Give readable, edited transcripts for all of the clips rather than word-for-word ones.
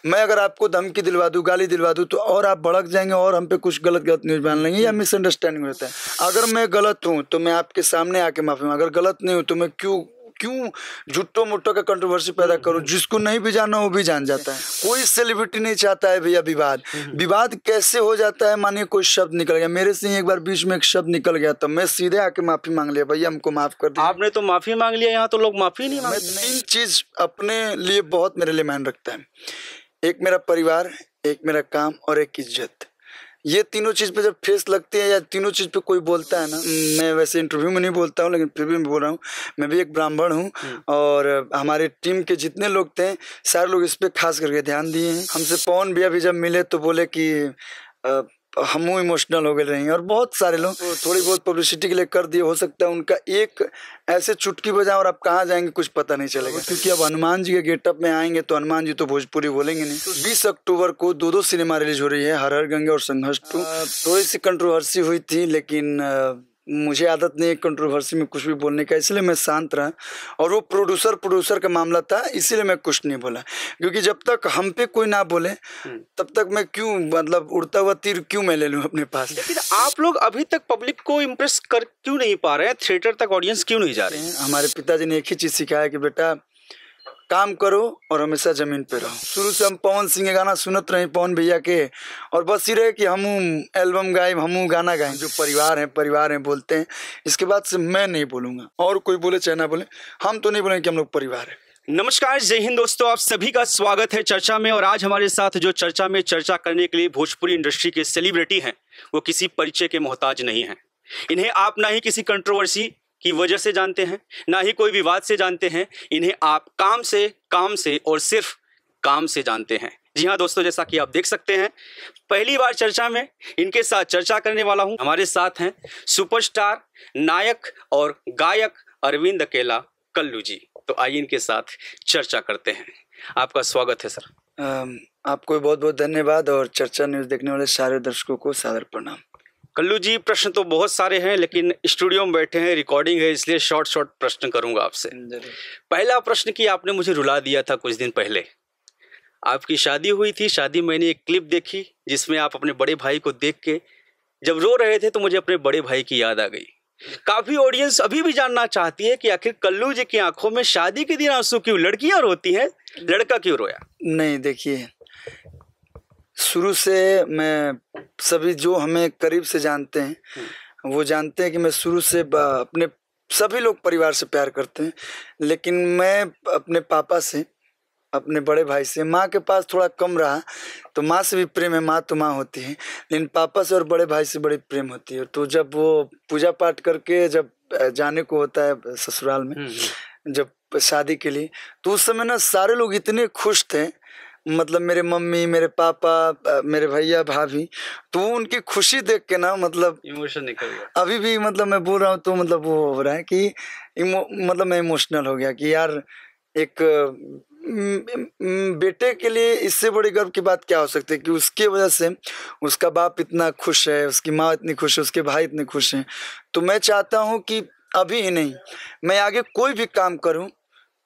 मैं अगर आपको धमकी दिलवा दूं, गाली दिलवा दूं, तो और आप भड़क जाएंगे और हम पे कुछ गलत न्यूज़ बना लेंगे या मिसअंडरस्टैंडिंग होता है। अगर मैं गलत हूं तो मैं आपके सामने आके माफी मांगू, अगर गलत नहीं हूं तो मैं क्यों झुट्टो मुट्टो का कंट्रोवर्सी पैदा करूं? जिसको नहीं भी जानना वो भी जान जाता है। कोई सेलिब्रिटी नहीं चाहता है भैया विवाद कैसे हो जाता है? मानिए कोई शब्द निकल गया मेरे से ही, एक बार बीच में एक शब्द निकल गया तो मैं सीधे आके माफी मांग लिया, भैया हमको माफ कर दिया। आपने तो माफी मांग लिया, यहाँ तो लोग माफी नहीं मांगते। मैं 3 चीज अपने लिए बहुत मेरे लिए मान रखता है, एक मेरा परिवार, एक मेरा काम और एक इज्जत। ये तीनों चीज पे जब ठेस लगती है या तीनों चीज पे कोई बोलता है ना, मैं वैसे इंटरव्यू में नहीं बोलता हूँ लेकिन फिर भी मैं बोल रहा हूँ, मैं भी एक ब्राह्मण हूँ और हमारे टीम के जितने लोग थे सारे लोग इस पे खास करके ध्यान दिए हैं। हमसे पवन भैया भी जब मिले तो बोले कि हम इमोशनल हो गए रहे, और बहुत सारे लोग थोड़ी बहुत पब्लिसिटी के लिए कर दिए। हो सकता है उनका एक ऐसे चुटकी बजाएं और आप कहाँ जाएंगे कुछ पता नहीं चलेगा, क्योंकि अब हनुमान जी के गेटअप में आएंगे तो हनुमान जी तो भोजपुरी बोलेंगे नहीं। तो 20 अक्टूबर को 2 सिनेमा रिलीज हो रही है, हर हर गंगे और संघर्ष 2। थोड़ी सी कंट्रोवर्सी हुई थी लेकिन मुझे आदत नहीं है कंट्रोवर्सी में कुछ भी बोलने का, इसलिए मैं शांत रहा। और वो प्रोड्यूसर का मामला था इसीलिए मैं कुछ नहीं बोला, क्योंकि जब तक हम पे कोई ना बोले तब तक मैं क्यों, मतलब उड़ता हुआ तीर क्यों मैं ले लूं अपने पास। लेकिन आप लोग अभी तक पब्लिक को इम्प्रेस कर क्यों नहीं पा रहे हैं? थिएटर तक ऑडियंस क्यों नहीं जा रहे हैं? हमारे पिताजी ने एक ही चीज सिखाया कि बेटा काम करो और हमेशा जमीन पे रहो। शुरू से हम पवन सिंह के गाना सुनत रहे, पवन भैया के, और बस ही रहे कि हम एल्बम गाए, हम गाना गाएं। जो परिवार है बोलते हैं, इसके बाद से मैं नहीं बोलूंगा, और कोई बोले चाहे ना बोले, हम तो नहीं बोलेंगे कि हम लोग परिवार है। नमस्कार, जय हिंद दोस्तों, आप सभी का स्वागत है चर्चा में। और आज हमारे साथ जो चर्चा में चर्चा करने के लिए भोजपुरी इंडस्ट्री के सेलिब्रिटी हैं, वो किसी परिचय के मोहताज नहीं हैं। इन्हें आप ना ही किसी कंट्रोवर्सी की वजह से जानते हैं, ना ही कोई विवाद से जानते हैं। इन्हें आप काम से और सिर्फ काम से जानते हैं। जी हाँ दोस्तों, जैसा कि आप देख सकते हैं, पहली बार चर्चा में इनके साथ चर्चा करने वाला हूं। हमारे साथ हैं सुपरस्टार, नायक और गायक अरविंद अकेला कल्लू जी। तो आइए इनके साथ चर्चा करते हैं। आपका स्वागत है सर। आपको बहुत बहुत धन्यवाद और चर्चा न्यूज देखने वाले सारे दर्शकों को सादर प्रणाम। कल्लू जी, प्रश्न तो बहुत सारे हैं लेकिन स्टूडियो में बैठे हैं, रिकॉर्डिंग है, इसलिए शॉर्ट प्रश्न करूंगा आपसे। पहला प्रश्न कि आपने मुझे रुला दिया था कुछ दिन पहले। आपकी शादी हुई थी, शादी मैंने एक क्लिप देखी जिसमें आप अपने बड़े भाई को देख के जब रो रहे थे तो मुझे अपने बड़े भाई की याद आ गई। काफी ऑडियंस अभी भी जानना चाहती है कि आखिर कल्लू जी की आंखों में शादी के दिन आंसू क्यों? लड़कियां रोती हैं, लड़का क्यों रोया? नहीं, देखिए, शुरू से मैं, सभी जो हमें करीब से जानते हैं वो जानते हैं कि मैं शुरू से अपने, सभी लोग परिवार से प्यार करते हैं, लेकिन मैं अपने पापा से, अपने बड़े भाई से, माँ के पास थोड़ा कम रहा, तो माँ से भी प्रेम है, माँ तो माँ होती है, लेकिन पापा से और बड़े भाई से बड़ी प्रेम होती है। तो जब वो पूजा पाठ करके जब जाने को होता है ससुराल में, जब शादी के लिए, तो उस समय ना सारे लोग इतने खुश थे, मतलब मेरे मम्मी, मेरे पापा, मेरे भैया भाभी, तो उनकी खुशी देख के ना, मतलब इमोशन निकल गया। अभी भी मतलब मैं बोल रहा हूँ तो मतलब वो हो रहा है कि मतलब मैं इमोशनल हो गया कि यार, एक बेटे के लिए इससे बड़ी गर्व की बात क्या हो सकती है कि उसके वजह से उसका बाप इतना खुश है, उसकी माँ इतनी खुश है, उसके भाई इतने खुश हैं। तो मैं चाहता हूँ कि अभी ही नहीं, मैं आगे कोई भी काम करूँ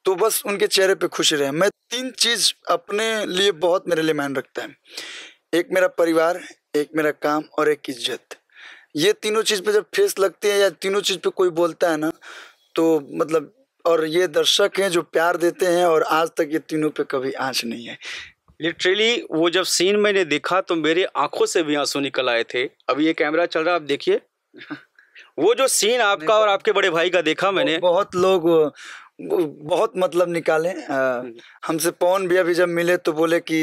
तो बस उनके चेहरे पे खुशी रहे। मैं 3 चीज अपने लिए बहुत मेरे लिए मान रखता है, एक मेरा परिवार, एक मेरा काम और एक इज्जत। ये तीनों चीज पे जब ठेस लगती है या तीनों चीज पे कोई बोलता है ना, तो मतलब, और ये दर्शक हैं जो प्यार देते हैं, और आज तक ये तीनों पे कभी आँच नहीं है। लिटरली वो जब सीन मैंने देखा तो मेरे आंखों से भी आंसू निकल आए थे। अभी ये कैमरा चल रहा है, आप देखिए, वो जो सीन आपका और आपके बड़े भाई का देखा मैंने। बहुत लोग बहुत मतलब निकाले। हमसे पवन भैया भी जब मिले तो बोले कि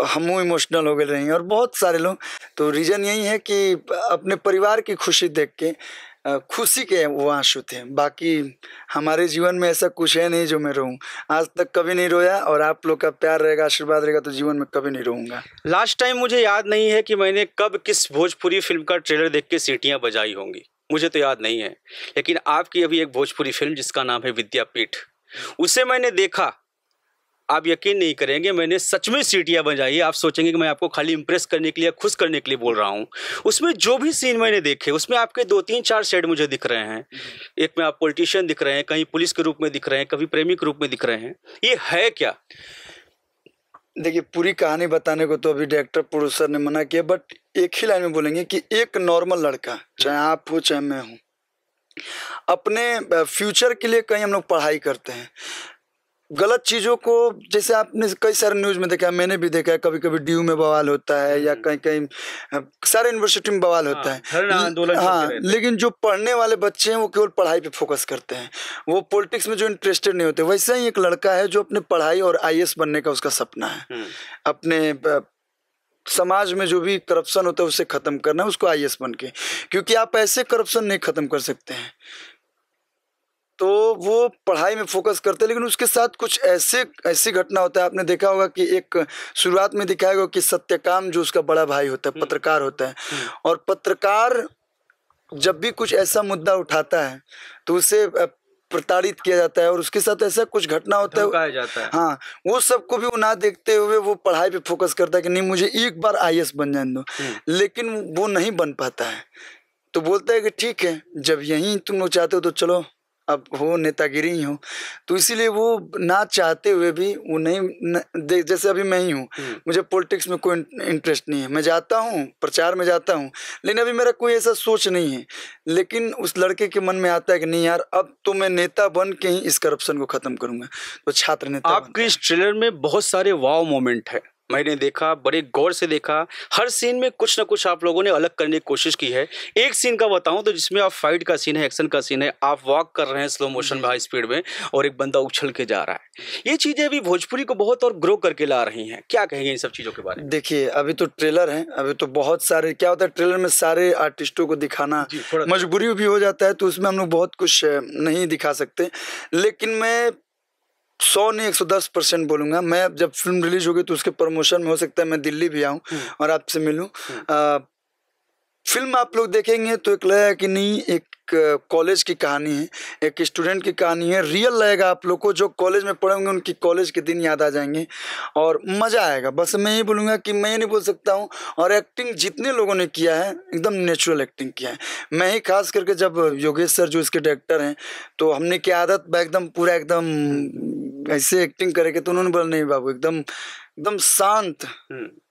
हम इमोशनल हो गए रहे, और बहुत सारे लोग। तो रीजन यही है कि अपने परिवार की खुशी देख के खुशी के वो आंसू थे। बाकी हमारे जीवन में ऐसा कुछ है नहीं जो मैं रोऊं, आज तक कभी नहीं रोया, और आप लोग का प्यार रहेगा, आशीर्वाद रहेगा तो जीवन में कभी नहीं रोऊंगा। लास्ट टाइम मुझे याद नहीं है कि मैंने कब किस भोजपुरी फिल्म का ट्रेलर देख के सीटियां बजाई होंगी, मुझे तो याद नहीं है। लेकिन आपकी अभी एक भोजपुरी फिल्म जिसका नाम है विद्यापीठ, उसे मैंने देखा, आप यकीन नहीं करेंगे, मैंने सच में सीटियां बजाई। आप सोचेंगे कि मैं आपको खाली इंप्रेस करने के लिए, खुश करने के लिए बोल रहा हूँ। उसमें जो भी सीन मैंने देखे, उसमें आपके 2-3-4 शेड मुझे दिख रहे हैं। एक में आप पॉलिटिशियन दिख रहे हैं, कहीं पुलिस के रूप में दिख रहे हैं, कभी प्रेमी के रूप में दिख रहे हैं। ये है क्या? देखिए, पूरी कहानी बताने को तो अभी डायरेक्टर प्रोड्यूसर ने मना किया, बट एक ही लाइन में बोलेंगे कि एक नॉर्मल लड़का, चाहे आप हो चाहे मैं हूँ, अपने फ्यूचर के लिए कहीं हम लोग पढ़ाई करते हैं, गलत चीज़ों को, जैसे आपने कई सारे न्यूज़ में देखा है, मैंने भी देखा है, कभी कभी डीयू में बवाल होता है या कहीं कहीं सारे यूनिवर्सिटी में बवाल होता है। हाँ, लेकिन जो पढ़ने वाले बच्चे हैं वो केवल पढ़ाई पे फोकस करते हैं, वो पॉलिटिक्स में जो इंटरेस्टेड नहीं होते। वैसे ही एक लड़का है जो अपने पढ़ाई और आईएएस बनने का उसका सपना है, अपने समाज में जो भी करप्शन होता है उसे खत्म करना है, उसको आईएएस बन के, क्योंकि आप ऐसे करप्शन नहीं खत्म कर सकते हैं। तो वो पढ़ाई में फोकस करते हैं, लेकिन उसके साथ कुछ ऐसी घटना होता है। आपने देखा होगा कि एक शुरुआत में दिखाएगा कि सत्यकाम जो उसका बड़ा भाई होता है, पत्रकार होता है, और पत्रकार जब भी कुछ ऐसा मुद्दा उठाता है तो उसे प्रताड़ित किया जाता है और उसके साथ ऐसा कुछ घटना होता है, जाता है। हाँ, वो सबको भी वो ना देखते हुए वो पढ़ाई पे फोकस करता है कि नहीं, मुझे एक बार आईएएस बन जाने दो, लेकिन वो नहीं बन पाता है। तो बोलता है कि ठीक है, जब यही तुम लोग चाहते हो तो चलो, अब हो नेतागिरी ही हो। तो इसीलिए वो ना चाहते हुए भी वो नहीं, जैसे अभी मैं ही हूँ, मुझे पॉलिटिक्स में कोई इंटरेस्ट नहीं है, मैं जाता हूँ प्रचार में जाता हूँ, लेकिन अभी मेरा कोई ऐसा सोच नहीं है। लेकिन उस लड़के के मन में आता है कि नहीं यार, अब तो मैं नेता बन के ही इस करप्शन को खत्म करूंगा, तो छात्र नेता। आपके इस ट्रेलर में बहुत सारे वाव मोमेंट है, मैंने देखा, बड़े गौर से देखा। हर सीन में कुछ ना कुछ आप लोगों ने अलग करने की कोशिश की है। एक सीन का बताऊं तो जिसमें आप फाइट का सीन है, एक्शन का सीन है, आप वॉक कर रहे हैं स्लो मोशन में, हाई स्पीड में, और एक बंदा उछल के जा रहा है। ये चीजें भी भोजपुरी को बहुत और ग्रो करके ला रही हैं। क्या कहेंगे इन सब चीजों के बारे में? देखिए, अभी तो ट्रेलर है, अभी तो बहुत सारे, क्या होता है ट्रेलर में सारे आर्टिस्टों को दिखाना मजबूरी भी हो जाता है, तो उसमें हम लोग बहुत कुछ नहीं दिखा सकते। लेकिन मैं 100 नहीं 110% बोलूँगा। मैं जब फिल्म रिलीज होगी तो उसके प्रमोशन में हो सकता है मैं दिल्ली भी आऊँ और आपसे मिलूँ। फिल्म आप लोग देखेंगे तो एक लगेगा कि नहीं, एक कॉलेज की कहानी है, एक स्टूडेंट की कहानी है, रियल लगेगा आप लोग को। जो कॉलेज में पढ़े होंगे उनकी कॉलेज के दिन याद आ जाएंगे और मज़ा आएगा। बस मैं ये बोलूँगा कि मैं ये नहीं बोल सकता हूँ। और एक्टिंग जितने लोगों ने किया है एकदम नेचुरल एक्टिंग किया है। मैं ही खास करके, जब योगेश सर जो इसके डायरेक्टर हैं, तो हमने की आदत एकदम पूरा एकदम ऐसे एक्टिंग करेंगे, तो उन्होंने बोला नहीं बाबू, एकदम शांत,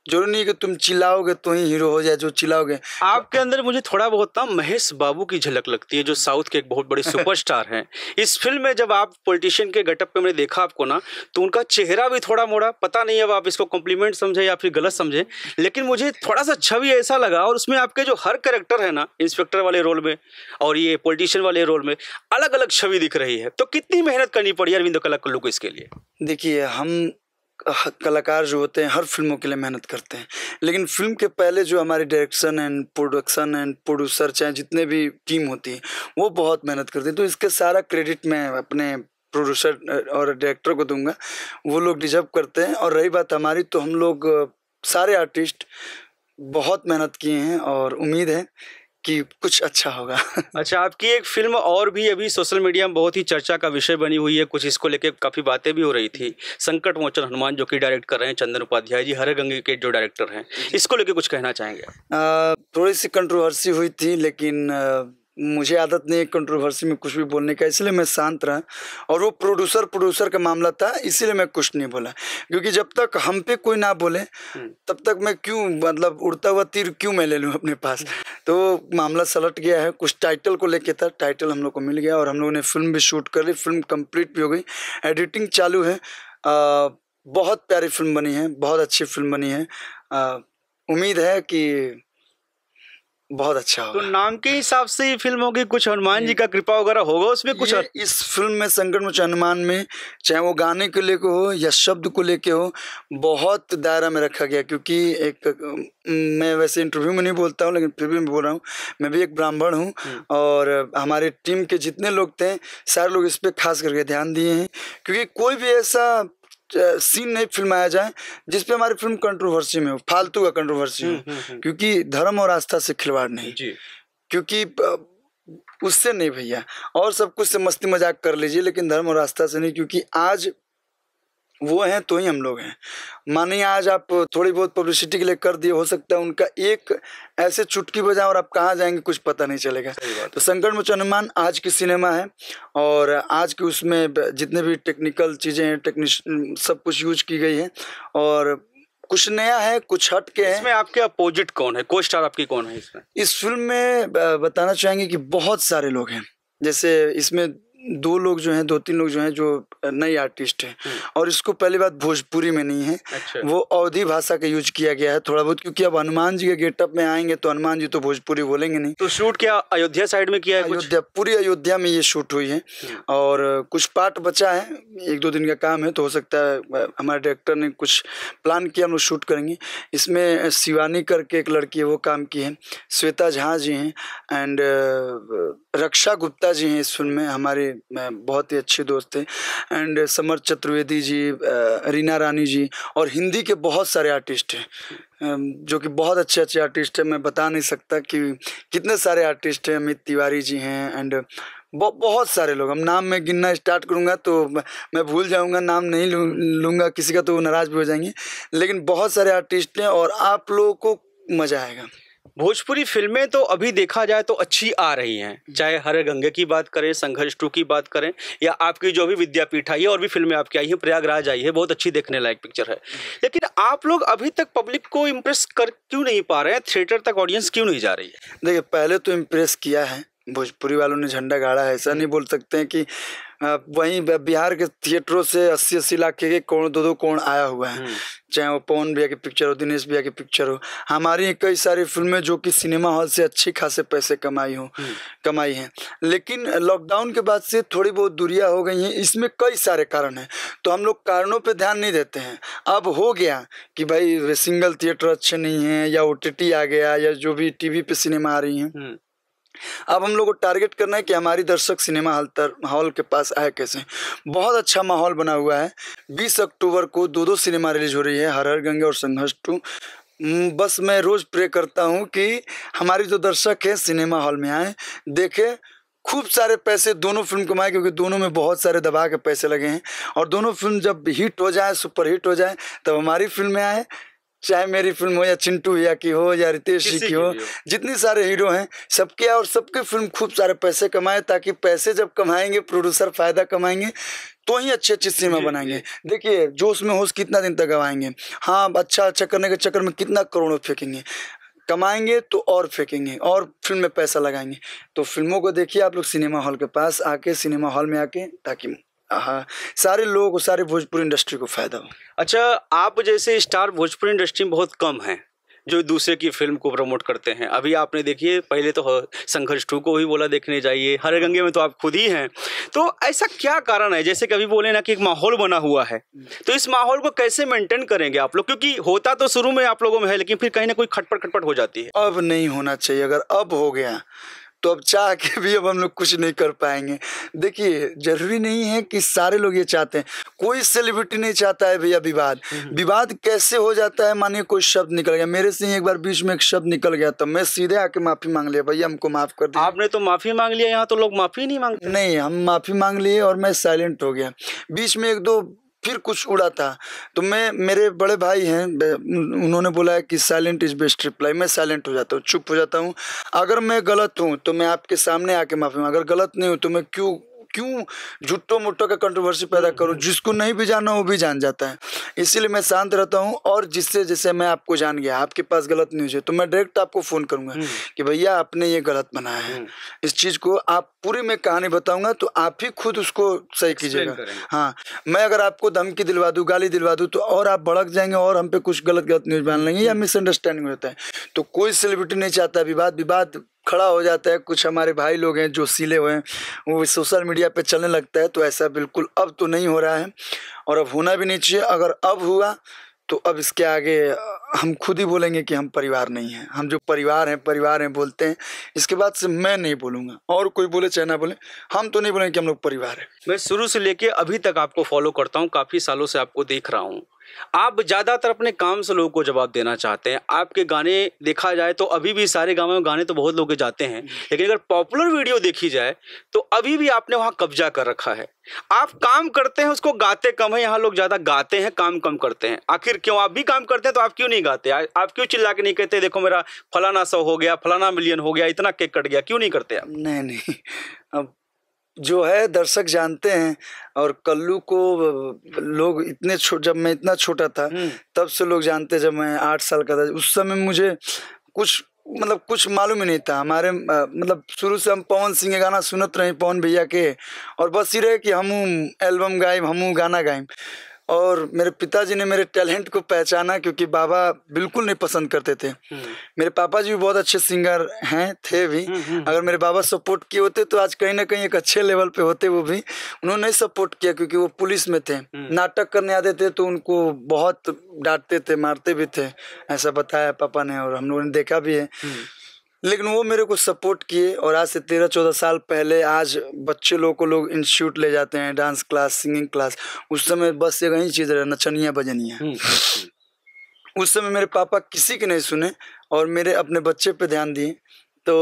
जरूरी नहीं कि तुम चिल्लाओगे तो ही हीरो हो जाए, जो चिल्लाओगे। आपके अंदर मुझे थोड़ा बहुत ना महेश बाबू की झलक लगती है, जो साउथ के एक बहुत बड़े सुपरस्टार हैं। इस फिल्म में जब आप पॉलिटिशियन के गेटअप पे मैंने देखा आपको ना, तो उनका चेहरा भी थोड़ा मोड़ा, पता नहीं अब आप इसको कॉम्प्लीमेंट समझे या फिर गलत समझे, लेकिन मुझे थोड़ा सा छवि ऐसा लगा। और उसमें आपके जो हर कैरेक्टर है ना, इंस्पेक्टर वाले रोल में और ये पॉलिटिशियन वाले रोल में, अलग अलग छवि दिख रही है। तो कितनी मेहनत करनी पड़ी अरविंद कलाकुल्लू को इसके लिए? देखिए, हम कलाकार जो होते हैं हर फिल्मों के लिए मेहनत करते हैं, लेकिन फिल्म के पहले जो हमारी direction and production and producer, चाहे जितने भी टीम होती है, वो बहुत मेहनत करते हैं। तो इसके सारा क्रेडिट मैं अपने प्रोड्यूसर और डायरेक्टर को दूंगा, वो लोग डिजर्व करते हैं। और रही बात हमारी, तो हम लोग सारे आर्टिस्ट बहुत मेहनत किए हैं और उम्मीद है कि कुछ अच्छा होगा। अच्छा, आपकी एक फिल्म और भी अभी सोशल मीडिया में बहुत ही चर्चा का विषय बनी हुई है, कुछ इसको लेके काफ़ी बातें भी हो रही थी, संकट मोचन हनुमान, जो कि डायरेक्ट कर रहे हैं चंदन उपाध्याय जी, हरे गंगे के जो डायरेक्टर हैं, इसको लेके कुछ कहना चाहेंगे? थोड़ी सी कंट्रोवर्सी हुई थी, लेकिन मुझे आदत नहीं है कंट्रोवर्सी में कुछ भी बोलने का, इसलिए मैं शांत रहा। और वो प्रोड्यूसर का मामला था, इसीलिए मैं कुछ नहीं बोला, क्योंकि जब तक हम पे कोई ना बोले तब तक मैं क्यों, मतलब उड़ता हुआ तीर क्यों मैं ले लूँ अपने पास। तो मामला सलट गया है। कुछ टाइटल को लेके था, टाइटल हम लोग को मिल गया और हम लोगों ने फिल्म भी शूट कर ली, फिल्म कंप्लीट भी हो गई, एडिटिंग चालू है। बहुत प्यारी फिल्म बनी है, बहुत अच्छी फिल्म बनी है। उम्मीद है कि बहुत अच्छा होगा। तो नाम के हिसाब से ये फिल्म होगी, कुछ हनुमान जी का कृपा वगैरह होगा उसमें कुछ? इस फिल्म में संकट मोचन हनुमान में, चाहे वो गाने को लेके हो या शब्द को लेके हो, बहुत दायरा में रखा गया। क्योंकि मैं वैसे इंटरव्यू में नहीं बोलता हूँ, लेकिन फिर भी मैं बोल रहा हूँ, मैं भी एक ब्राह्मण हूँ और हमारे टीम के जितने लोग थे सारे लोग इस पर खास करके ध्यान दिए हैं, क्योंकि कोई भी ऐसा सीन नहीं फिल्माया जाए जिसपे हमारी फिल्म कंट्रोवर्सी में हो, फालतू का कंट्रोवर्सी हो। क्योंकि धर्म और आस्था से खिलवाड़ नहीं, क्योंकि उससे नहीं भैया, और सब कुछ से मस्ती मजाक कर लीजिए, लेकिन धर्म और आस्था से नहीं। क्योंकि आज वो हैं तो ही हम लोग हैं। मानिए आज आप थोड़ी बहुत पब्लिसिटी के लिए कर दिए, हो सकता है उनका एक ऐसे चुटकी बजाएं और आप कहाँ जाएंगे कुछ पता नहीं चलेगा। तो संकट मोचन हनुमान आज की सिनेमा है और आज की उसमें जितने भी टेक्निकल चीज़ें हैं, सब कुछ यूज की गई है और कुछ नया है, कुछ हट के है। इसमें आपके अपोजिट कौन है, को स्टार आपकी कौन है इसमें? इस फिल्म में बताना चाहेंगे कि बहुत सारे लोग हैं। जैसे इसमें 2 लोग जो हैं, 2-3 लोग जो हैं जो नए आर्टिस्ट हैं और इसको पहली बात भोजपुरी में नहीं है। अच्छा। वो अवधी भाषा का यूज किया गया है थोड़ा बहुत, क्योंकि अब हनुमान जी के गेटअप में आएंगे तो हनुमान जी तो भोजपुरी बोलेंगे नहीं। तो शूट क्या अयोध्या साइड में किया है? अयोध्या, पूरी अयोध्या में ये शूट हुई है और कुछ पार्ट बचा है, 1-2 दिन का काम है, तो हो सकता है हमारे डायरेक्टर ने कुछ प्लान किया, हम लोग शूट करेंगे। इसमें शिवानी करके एक लड़की है, वो काम की है। श्वेता झा जी हैं एंड रक्षा गुप्ता जी हैं इस फिल्म में, हमारे बहुत ही अच्छे दोस्त थे। एंड समर चतुर्वेदी जी, रीना रानी जी और हिंदी के बहुत सारे आर्टिस्ट हैं जो कि बहुत अच्छे अच्छे आर्टिस्ट हैं। मैं बता नहीं सकता कि कितने सारे आर्टिस्ट हैं। अमित तिवारी जी हैं एंड बहुत सारे लोग। हम नाम में गिनना स्टार्ट करूंगा तो मैं भूल जाऊंगा, नाम नहीं लूँगा किसी का तो वो नाराज़ भी हो जाएंगे, लेकिन बहुत सारे आर्टिस्ट हैं और आप लोगों को मज़ा आएगा। भोजपुरी फिल्में तो अभी देखा जाए तो अच्छी आ रही हैं, चाहे हरे गंगे की बात करें, संघर्ष 2 की बात करें, या आपकी जो भी विद्यापीठ आई है और भी फिल्में आपकी आई हैं, प्रयागराज आई है, बहुत अच्छी देखने लायक पिक्चर है। लेकिन आप लोग अभी तक पब्लिक को इम्प्रेस कर क्यों नहीं पा रहे हैं? थिएटर तक ऑडियंस क्यों नहीं जा रही है? देखिए, पहले तो इम्प्रेस किया है, भोजपुरी वालों ने झंडा गाड़ा है। ऐसा नहीं बोल सकते हैं कि वहीं बिहार के थिएटरों से 80-80 लाख के कौन 2-2 कौन आया हुआ है, चाहे वो पवन भैया की पिक्चर हो, दिनेश भैया की पिक्चर हो। हमारी कई सारी फिल्में जो कि सिनेमा हॉल से अच्छी खासे पैसे कमाई हैं, लेकिन लॉकडाउन के बाद से थोड़ी बहुत दूरियां हो गई हैं। इसमें कई सारे कारण हैं, तो हम लोग कारणों पे ध्यान नहीं देते हैं। अब हो गया कि भाई सिंगल थिएटर अच्छे नहीं हैं या OTT आ गया या जो भी टीवी पे सिनेमा आ रही हैं, अब हम लोग को टारगेट करना है कि हमारी दर्शक सिनेमा हॉल के पास आए कैसे। बहुत अच्छा माहौल बना हुआ है। 20 अक्टूबर को 2 सिनेमा रिलीज हो रही है, हर हर गंगे और संघर्ष 2। बस मैं रोज़ प्रे करता हूँ कि हमारी जो दर्शक है सिनेमा हॉल में आए, देखें, खूब सारे पैसे दोनों फिल्म कमाए, क्योंकि दोनों में बहुत सारे दबा के पैसे लगे हैं। और दोनों फिल्म जब हिट हो जाए, सुपर हिट हो जाए, तब हमारी फिल्म में आए, चाहे मेरी फिल्म हो या चिंटू भैया की हो या रितेश जी की हो, जितनी सारे हीरो हैं सबके, और सबके फिल्म खूब सारे पैसे कमाए, ताकि पैसे जब कमाएंगे प्रोड्यूसर फायदा कमाएंगे तो ही अच्छे अच्छे सिनेमा बनाएंगे। देखिए, जोश में होश कितना दिन तक गवाएंगे। हाँ, अच्छा करने के चक्कर में कितना करोड़ों फेंकेंगे, कमाएंगे तो और फेंकेंगे और फिल्म में पैसा लगाएंगे। तो फिल्मों को देखिए आप लोग सिनेमा हॉल के पास आके, सिनेमा हॉल में आके, ताकि हाँ सारे लोगों को, सारे भोजपुरी इंडस्ट्री को फायदा हो। अच्छा, आप जैसे स्टार भोजपुरी इंडस्ट्री में बहुत कम हैं जो दूसरे की फिल्म को प्रमोट करते हैं। अभी आपने देखिए, पहले तो संघर्ष 2 को ही बोला देखने जाइए, हरे गंगे में तो आप खुद ही हैं। तो ऐसा क्या कारण है? जैसे कभी बोले ना कि एक माहौल बना हुआ है, तो इस माहौल को कैसे मेंटेन करेंगे आप लोग? क्योंकि होता तो शुरू में आप लोगों में है, लेकिन फिर कहीं ना कोई खटपट हो जाती है। अब नहीं होना चाहिए। अगर अब हो गया तो अब चाह के भी अब हम लोग कुछ नहीं कर पाएंगे। देखिए, जरूरी नहीं है कि सारे लोग ये चाहते हैं। कोई सेलिब्रिटी नहीं चाहता है भैया विवाद कैसे हो जाता है। मानिए कोई शब्द निकल गया, मेरे से एक बार बीच में एक शब्द निकल गया, तो मैं सीधे आके माफी मांग लिया, भैया हमको माफ कर दिया। आपने तो माफी मांग लिया, यहाँ तो लोग माफी नहीं मांगते। नहीं, हम माफी मांग लिए और मैं साइलेंट हो गया। बीच में 1-2 फिर कुछ उड़ा था, तो मेरे बड़े भाई हैं, उन्होंने बोला है कि साइलेंट इज बेस्ट रिप्लाई। मैं साइलेंट हो जाता हूँ, चुप हो जाता हूँ। अगर मैं गलत हूँ तो मैं आपके सामने आके माफी मांग, अगर गलत नहीं हूँ तो मैं क्यों झुट्टो मुट्टो का कंट्रोवर्सी पैदा करूं। जिसको नहीं भी जाना वो भी जान जाता है, इसीलिए मैं शांत रहता हूं। और जिससे जैसे मैं आपको जान गया, आपके पास गलत न्यूज़ है, तो मैं डायरेक्ट आपको फ़ोन करूंगा कि भैया आपने ये गलत बनाया है, इस चीज़ को आप पूरी मैं कहानी बताऊंगा तो आप ही खुद उसको सही कीजिएगा। हाँ, मैं अगर आपको धमकी दिलवा दूँ, गाली दिलवा दूँ, तो और आप भड़क जाएंगे और हम पे कुछ गलत न्यूज़ बना लेंगे या मिसअंडरस्टैंडिंग होता है। तो कोई सेलिब्रिटी नहीं चाहता विवाद खड़ा हो जाता है। कुछ हमारे भाई लोग हैं जो सीले हुए हैं, वो सोशल मीडिया पे चलने लगता है। तो ऐसा बिल्कुल अब तो नहीं हो रहा है और अब होना भी नहीं चाहिए। अगर अब हुआ तो अब इसके आगे हम खुद ही बोलेंगे कि हम परिवार नहीं हैं। हम जो परिवार हैं बोलते हैं। इसके बाद से मैं नहीं बोलूँगा, और कोई बोले चाहे ना बोले, हम तो नहीं बोलेंगे कि हम लोग परिवार हैं। मैं शुरू से लेके अभी तक आपको फॉलो करता हूँ, काफ़ी सालों से आपको देख रहा हूँ। आप ज़्यादातर अपने काम से लोगों को जवाब देना चाहते हैं। आपके गाने देखा जाए तो अभी भी सारे गाँव में गाने तो बहुत लोग जाते हैं, लेकिन अगर पॉपुलर वीडियो देखी जाए तो अभी भी आपने वहाँ कब्जा कर रखा है। आप काम करते हैं, उसको गाते कम है। यहाँ लोग ज़्यादा गाते हैं, काम कम करते हैं। आखिर क्यों? आप भी काम करते हैं तो आप क्यों नहीं गाते? आप क्यों चिल्ला के नहीं कहते देखो मेरा फलाना 100 हो गया, फलाना मिलियन हो गया, इतना केक कट गया? क्यों नहीं करते आप? नहीं, अब जो है दर्शक जानते हैं। और कल्लू को लोग जब मैं इतना छोटा था तब से लोग जानते। जब मैं 8 साल का था उस समय मुझे कुछ मालूम ही नहीं था। हमारे मतलब शुरू से हम पवन सिंह के गाना सुनत रहे, पवन भैया के, और बस ये रहे कि हमू एल्बम गाइम, हमू गाना गाइम। और मेरे पिताजी ने मेरे टैलेंट को पहचाना, क्योंकि बाबा बिल्कुल नहीं पसंद करते थे। मेरे पापा जी भी बहुत अच्छे सिंगर हैं, थे भी। अगर मेरे बाबा सपोर्ट किए होते तो आज कहीं ना कहीं एक अच्छे लेवल पे होते। वो भी उन्होंने नहीं सपोर्ट किया, क्योंकि वो पुलिस में थे। नाटक करने आते थे तो उनको बहुत डांटते थे, मारते भी थे, ऐसा बताया पापा ने और हम लोगों ने देखा भी है। लेकिन वो मेरे को सपोर्ट किए। और आज से 13-14 साल पहले आज बच्चे लोगों को लोग इंस्टीट्यूट ले जाते हैं, डांस क्लास, सिंगिंग क्लास। उस समय बस एक ही चीज़ रहा, नचनिया बजनिया। उस समय मेरे पापा किसी के नहीं सुने और मेरे अपने बच्चे पे ध्यान दिए। तो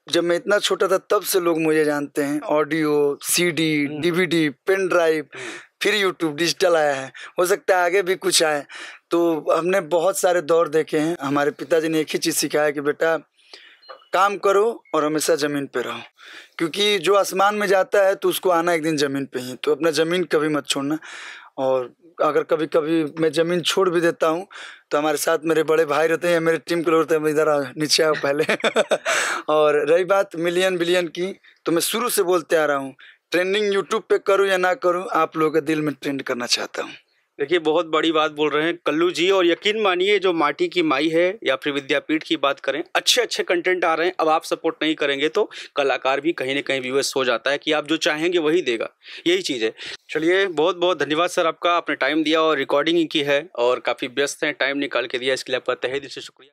जब मैं इतना छोटा था तब से लोग मुझे जानते हैं। Audio, CD, DVD, pen drive, फिर यूट्यूब, डिजिटल आया है। हो सकता है आगे भी कुछ आए। तो हमने बहुत सारे दौर देखे हैं। हमारे पिताजी ने एक ही चीज़ सिखाया कि बेटा काम करो और हमेशा ज़मीन पे रहो, क्योंकि जो आसमान में जाता है तो उसको आना एक दिन ज़मीन पे ही। तो अपना ज़मीन कभी मत छोड़ना। और अगर कभी कभी मैं ज़मीन छोड़ भी देता हूँ तो हमारे साथ मेरे बड़े भाई रहते हैं, मेरे टीम के लोग रहते हैं, इधर आओ, नीचे आओ पहले। और रही बात मिलियन बिलियन की, तो मैं शुरू से बोलते आ रहा हूँ, ट्रेंडिंग यूट्यूब पे करूँ या ना करूँ, आप लोगों के दिल में ट्रेंड करना चाहता हूँ। देखिए, बहुत बड़ी बात बोल रहे हैं कल्लू जी। और यकीन मानिए, जो माटी की माई है या फिर विद्यापीठ की बात करें, अच्छे अच्छे कंटेंट आ रहे हैं। अब आप सपोर्ट नहीं करेंगे तो कलाकार भी कहीं ना कहीं व्यूअर्स हो जाता है कि आप जो चाहेंगे वही देगा, यही चीज़ है। चलिए, बहुत बहुत धन्यवाद सर आपका, आपने टाइम दिया और रिकॉर्डिंग की है और काफ़ी व्यस्त हैं, टाइम निकाल के दिया, इसके लिए आपका तहे दिल से शुक्रिया।